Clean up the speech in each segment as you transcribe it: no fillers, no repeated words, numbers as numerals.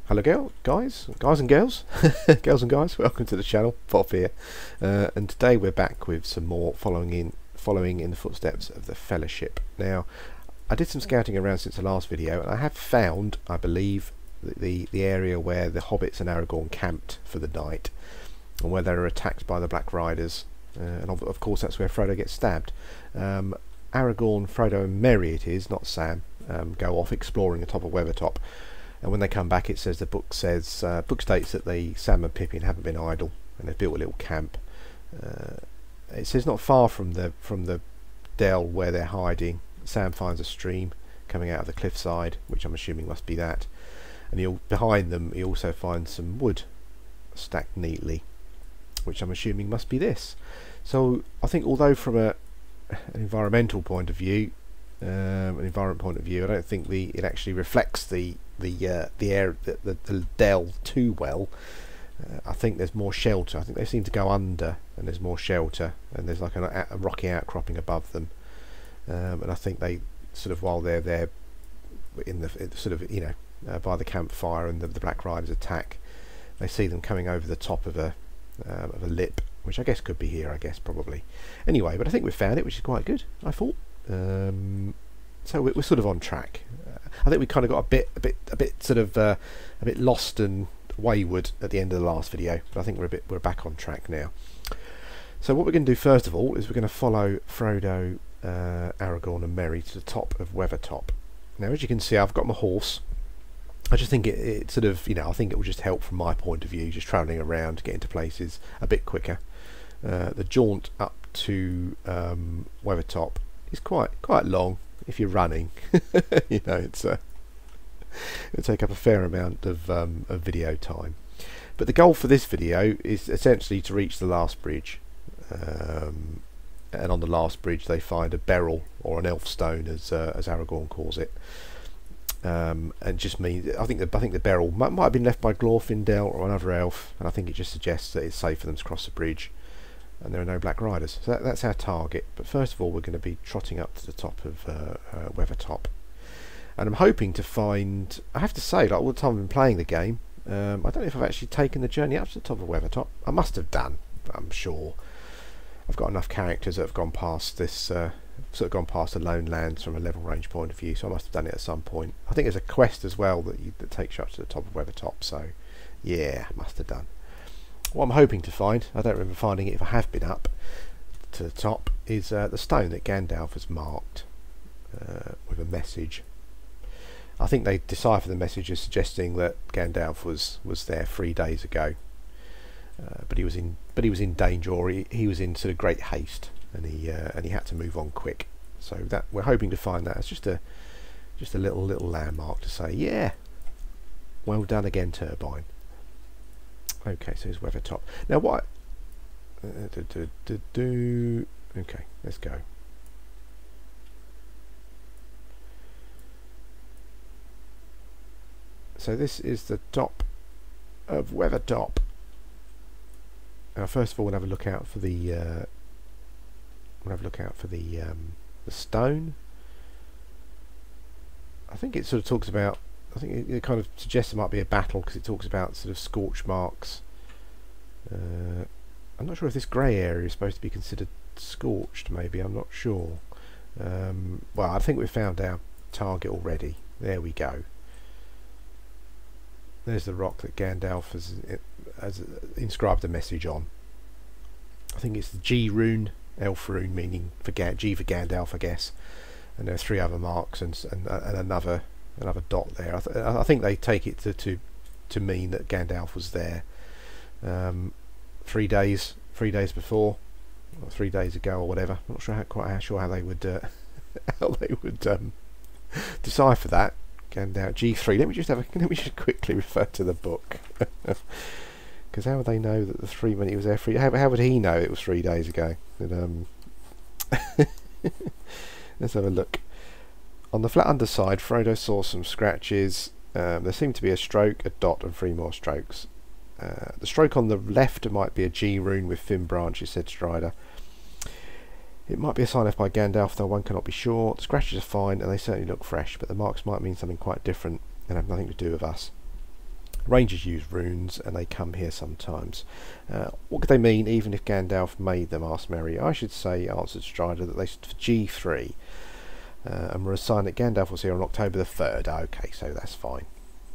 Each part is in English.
Hello guys and girls, girls and guys, welcome to the channel, Pop here, and today we're back with some more following in the footsteps of the Fellowship. Now, I did some scouting around since the last video, and I have found, I believe, the area where the hobbits and Aragorn camped for the night, and where they were attacked by the Black Riders, and of course that's where Frodo gets stabbed. Aragorn, Frodo and Merry, it is, not Sam, go off exploring the top of Weathertop. And when they come back, it says book states that Sam and Pippin haven't been idle, and they've built a little camp. It says not far from the dell where they're hiding, Sam finds a stream coming out of the cliffside, which I'm assuming must be that. And behind them, he also finds some wood stacked neatly, which I'm assuming must be this. So I think, although from an environmental point of view, I don't think it actually reflects the dell too well. I think there's more shelter. I think they seem to go under, and there's more shelter, and there's like a rocky outcropping above them. And I think they sort of, while they're there in the sort of by the campfire and the Black Riders attack, they see them coming over the top of a lip, which I guess could be here. I guess probably. Anyway, but I think we've found it, which is quite good, I thought. So we're sort of on track. I think we kind of got a bit lost and wayward at the end of the last video, but I think we're back on track now. So what we're going to do first of all is we're going to follow Frodo, Aragorn and Merry to the top of Weathertop. Now, as you can see, I've got my horse. I just think it sort of, I think it will just help from my point of view, just travelling around, getting to places a bit quicker. The jaunt up to Weathertop is quite long if you're running. It'll take up a fair amount of video time. But the goal for this video is essentially to reach the last bridge, and on the last bridge they find a beryl, or an elf stone, as Aragorn calls it. And just means, I think the beryl might have been left by Glorfindel or another elf, and I think it just suggests that it's safe for them to cross the bridge, and there are no Black Riders. So that's our target. But first of all, we're going to be trotting up to the top of Weathertop, and I'm hoping to find, I have to say, like all the time I've been playing the game, I don't know if I've actually taken the journey up to the top of Weathertop. I must have done, I'm sure. I've got enough characters that have gone past this, sort of gone past the Lone Lands from a level range point of view, so I must have done it at some point. I think there's a quest as well that takes you up to the top of Weathertop, so yeah, must have done. What I'm hoping to find, I don't remember finding it if I have been up to the top, is the stone that Gandalf has marked with a message. I think they decipher the message as suggesting that Gandalf was there 3 days ago, but he was in danger, or he was in sort of great haste, and he had to move on quick. So that we're hoping to find that as just a little landmark to say, yeah, well done again, Turbine. Okay, so here's Weathertop. Now what? Okay, let's go. So this is the top of Weathertop. Now, first of all, we'll have a look out for the stone. I think it sort of talks about, I think it kind of suggests it might be a battle, because it talks about sort of scorch marks. I'm not sure if this grey area is supposed to be considered scorched, maybe, I'm not sure. Well, I think we've found our target already. There we go. There's the rock that Gandalf has inscribed a message on. I think it's the G rune, elf rune, meaning G for Gandalf, I guess. And there are 3 other marks and another dot there. I think they take it to mean that Gandalf was there 3 days before, or 3 days ago, or whatever. I'm not quite sure how they would decipher that. Gandalf G3. Let me just quickly refer to the book, because how would they know that the 3 when he was there? How would he know it was 3 days ago? And, let's have a look. On the flat underside, Frodo saw some scratches. There seemed to be a stroke, a dot, and 3 more strokes. The stroke on the left might be a G rune with thin branches, said Strider. It might be a sign left by Gandalf, though one cannot be sure. The scratches are fine, and they certainly look fresh, but the marks might mean something quite different and have nothing to do with us. Rangers use runes, and they come here sometimes. What could they mean, even if Gandalf made them? Asked Merry. I should say, answered Strider, that they stood for G3. And were a sign that Gandalf was here on October the 3rd. Okay, so that's fine.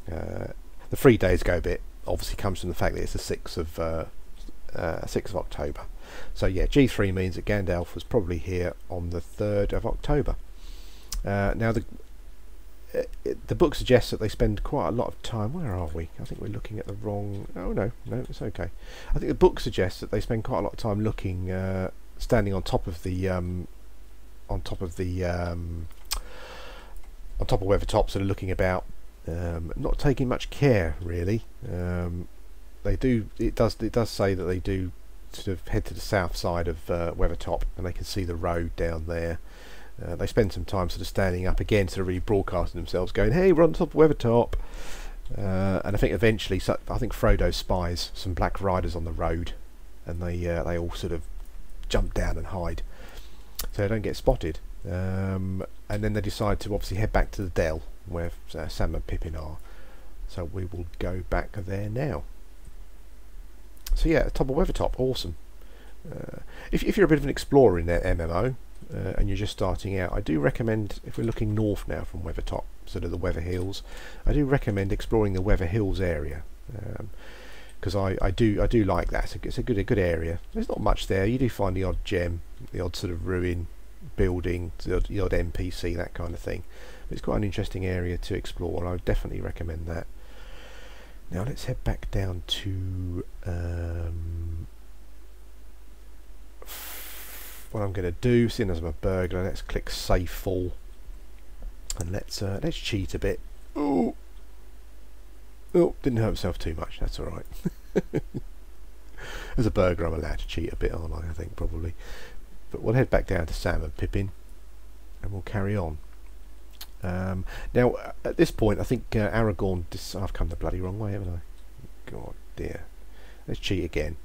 The 3 days go bit obviously comes from the fact that it's the 6th of October. So yeah, G3 means that Gandalf was probably here on the 3rd of October. Now the book suggests that they spend quite a lot of time. Where are we? I think we're looking at the wrong. Oh no, it's okay. I think the book suggests that they spend quite a lot of time looking, standing on top of Weathertop, sort of looking about, not taking much care really. They do. It does say that they do sort of head to the south side of Weathertop, and they can see the road down there. They spend some time sort of standing up again, sort of really broadcasting themselves, going, "Hey, we're on top of Weathertop." And I think eventually, I think Frodo spies some black riders on the road, and they all sort of jump down and hide, so they don't get spotted. And then they decide to obviously head back to the Dell where Sam and Pippin are. So we will go back there now. So yeah, top of Weathertop, awesome. If you're a bit of an explorer in their MMO, and you're just starting out, I do recommend, if we're looking north now from Weathertop, sort of the Weather Hills, I do recommend exploring the Weather Hills area, because I do like that. It's a good area. There's not much there. You do find the odd gem, the odd sort of ruin building, the odd NPC, that kind of thing. But it's quite an interesting area to explore, and I would definitely recommend that. Now let's head back down to what I'm going to do, seeing as I'm a burglar. Let's click Save Fall, and let's cheat a bit. Oh, didn't hurt myself too much. That's all right. As a burglar, I'm allowed to cheat a bit, aren't I? I think probably. But we'll head back down to Sam and Pippin, and we'll carry on. Now, at this point, I think Aragorn. I've come the bloody wrong way, haven't I? God dear. Let's cheat again.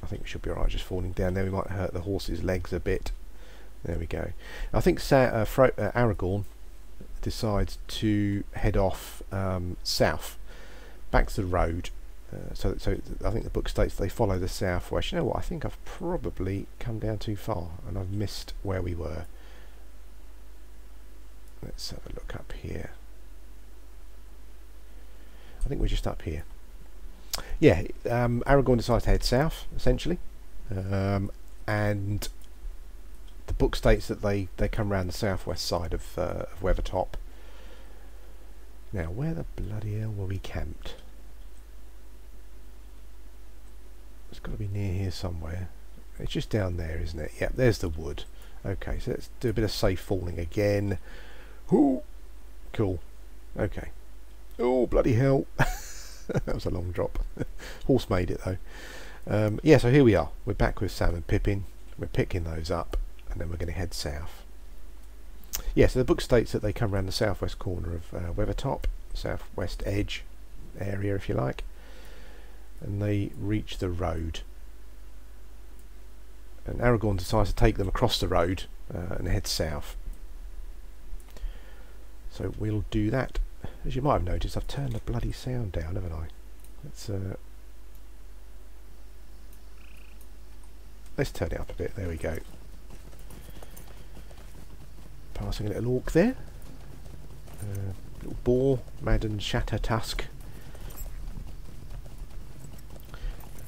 I think we should be alright just falling down there. We might hurt the horse's legs a bit. There we go. I think Aragorn decides to head off south, back to the road. So I think the book states they follow the southwest. You know what? I think I've probably come down too far, and I've missed where we were. Let's have a look up here. I think we're just up here. Yeah, Aragorn decides to head south, essentially, and the book states that they come around the southwest side of Weathertop. Now, where the bloody hell were we camped? It's got to be near here somewhere. It's just down there, isn't it? Yep, there's the wood. Okay, so let's do a bit of safe falling again. Ooh, cool. Okay. Oh, bloody hell. That was a long drop. Horse made it though. Yeah, so here we are. We're back with Sam and Pippin. We're picking those up, and then we're going to head south. Yeah, so the book states that they come around the southwest corner of Weathertop, southwest edge area, if you like, and they reach the road. And Aragorn decides to take them across the road and head south. So we'll do that. As you might have noticed, I've turned the bloody sound down, haven't I? Let's turn it up a bit. There we go. Passing a little orc there. Little boar, Madden Shattertusk.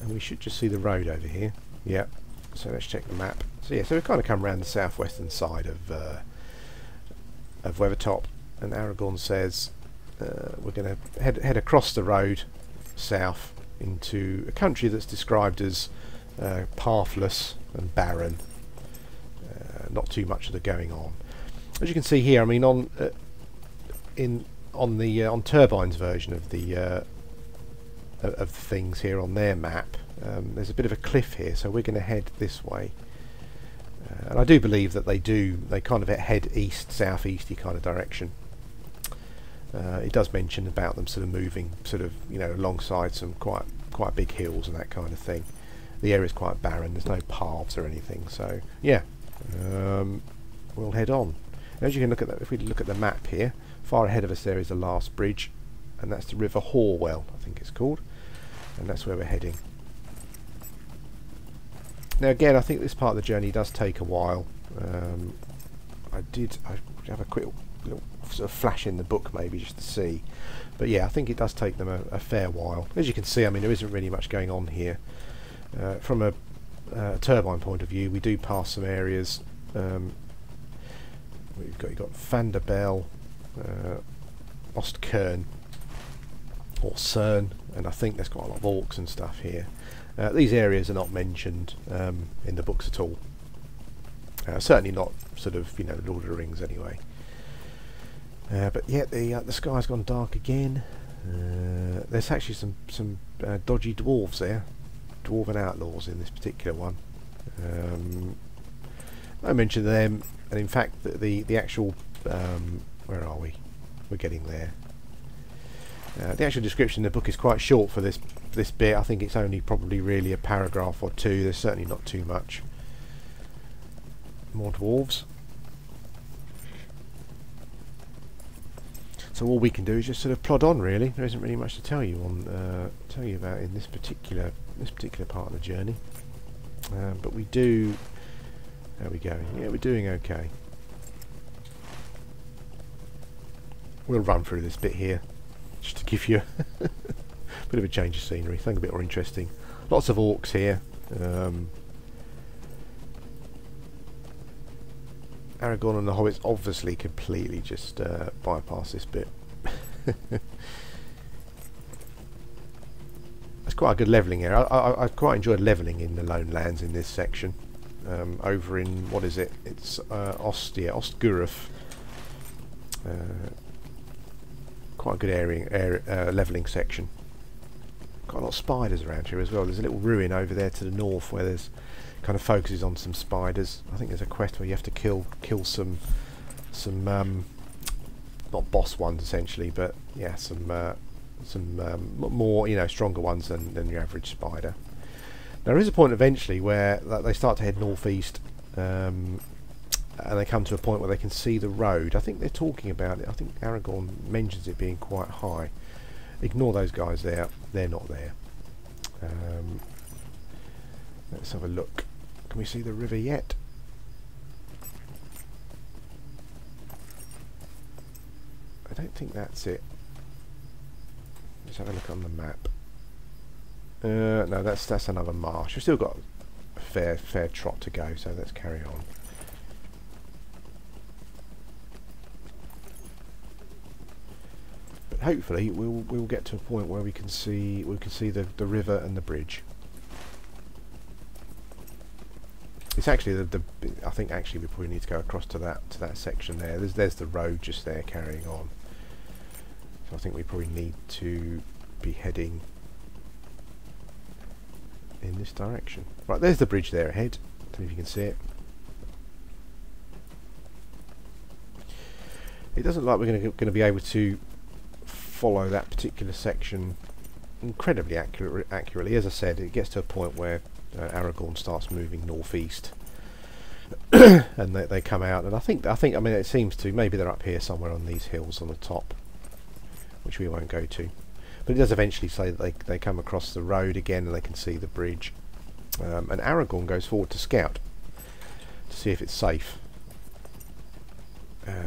And we should just see the road over here. Yep. So let's check the map. So yeah, so we've kind of come around the southwestern side of Weathertop, and Aragorn says we're going to head across the road south into a country that's described as pathless and barren. Not too much of the going on. As you can see here, I mean, on Turbine's version of the things here on their map, there's a bit of a cliff here, so we're going to head this way. And I do believe that they kind of head east, southeasty kind of direction. It does mention about them sort of moving, sort of, you know, alongside some quite big hills and that kind of thing. The area is quite barren. There's no paths or anything. So yeah, we'll head on. As you can look at that, if we look at the map here, far ahead of us there is the last bridge, and that's the River Horwell, I think it's called, and that's where we're heading. Now again, I think this part of the journey does take a while. I have a quick little sort of flash in the book maybe just to see, but yeah, I think it does take them a fair while. As you can see, I mean, there isn't really much going on here. From a turbine point of view, we do pass some areas. You've got Vanderbel, Ostkern, or Cern, and I think there's quite a lot of orcs and stuff here. These areas are not mentioned in the books at all. Certainly not sort of, you know, Lord of the Rings anyway. But yeah, the sky's gone dark again. There's actually some dodgy dwarves there, dwarven outlaws in this particular one. I mentioned them, and in fact the actual where are we? We're getting there. The actual description in the book is quite short for this bit. I think it's only probably really a paragraph or two. There's certainly not too much. More dwarves. So all we can do is just sort of plod on. Really, there isn't really much to tell you about in this particular part of the journey. But we do. How are we going? Yeah, we're doing okay. We'll run through this bit here, just to give you a bit of a change of scenery, something a bit more interesting. Lots of orcs here. Aragorn and the hobbits obviously completely just bypass this bit. It's quite a good levelling area. I quite enjoyed levelling in the Lone Lands in this section. Over in, what is it? It's Ostguruf. Quite a good area levelling section. Got a lot of spiders around here as well. There's a little ruin over there to the north where there's kind of focuses on some spiders. I think there's a quest where you have to kill some not boss ones essentially, but yeah, some more, you know, stronger ones than your average spider. Now, there is a point eventually where they start to head northeast, and they come to a point where they can see the road. I think they're talking about it. I think Aragorn mentions it being quite high. Ignore those guys there. They're not there. Let's have a look. Can we see the river yet? I don't think that's it. Let's have a look on the map. No, that's another marsh. We've still got a fair trot to go, so let's carry on. But hopefully we'll get to a point where we can see the river and the bridge. It's actually I think actually we probably need to go across to that section there. There's the road just there carrying on. So I think we probably need to be heading in this direction. Right, there's the bridge there ahead. I don't know if you can see it. It doesn't look like we're going to be able to follow that particular section incredibly accurately. As I said, it gets to a point where Aragorn starts moving northeast, and they come out. And I think I mean, it seems to, maybe they're up here somewhere on these hills on the top, which we won't go to. But it does eventually say that they come across the road again and they can see the bridge. And Aragorn goes forward to scout to see if it's safe.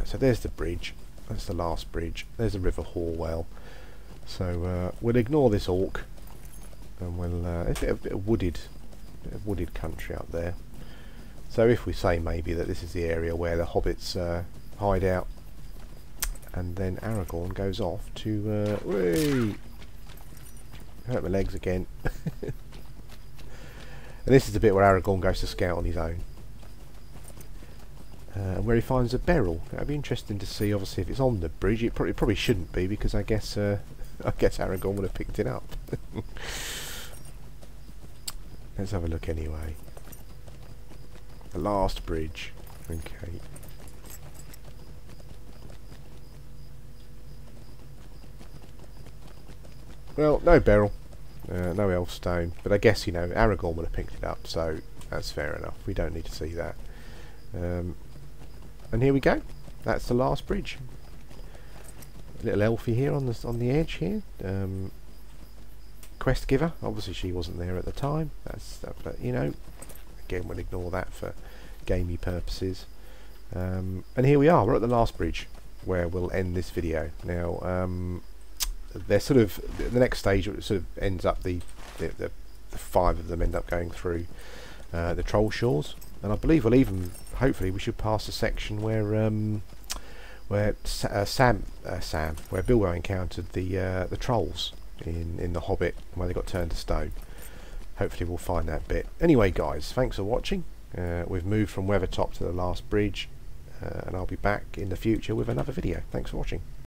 So there's the bridge. That's the last bridge. There's the River Horwell. So we'll ignore this orc, and we'll it's a bit of wooded country up there. So if we say maybe that this is the area where the hobbits hide out, and then Aragorn goes off to hurt my legs again. And this is the bit where Aragorn goes to scout on his own, and where he finds a beryl. That'd be interesting to see. Obviously, if it's on the bridge, it probably shouldn't be, because I guess Aragorn would have picked it up. Let's have a look anyway. The last bridge. Okay. Well, no beryl, no elf stone, but I guess, you know, Aragorn would have picked it up, so that's fair enough. We don't need to see that. And here we go. That's the last bridge. little elfie here on the edge here. Quest giver. Obviously, she wasn't there at the time. But you know, again, we'll ignore that for gamey purposes. And here we are. We're at the last bridge where we'll end this video. Now, they're sort of the next stage. Sort of ends up the 5 of them end up going through the troll shores, and I believe we'll even hopefully we should pass a section where where Bilbo encountered the trolls in The Hobbit, where they got turned to stone. Hopefully we'll find that bit. Anyway, guys, thanks for watching. We've moved from Weathertop to the last bridge, and I'll be back in the future with another video. Thanks for watching.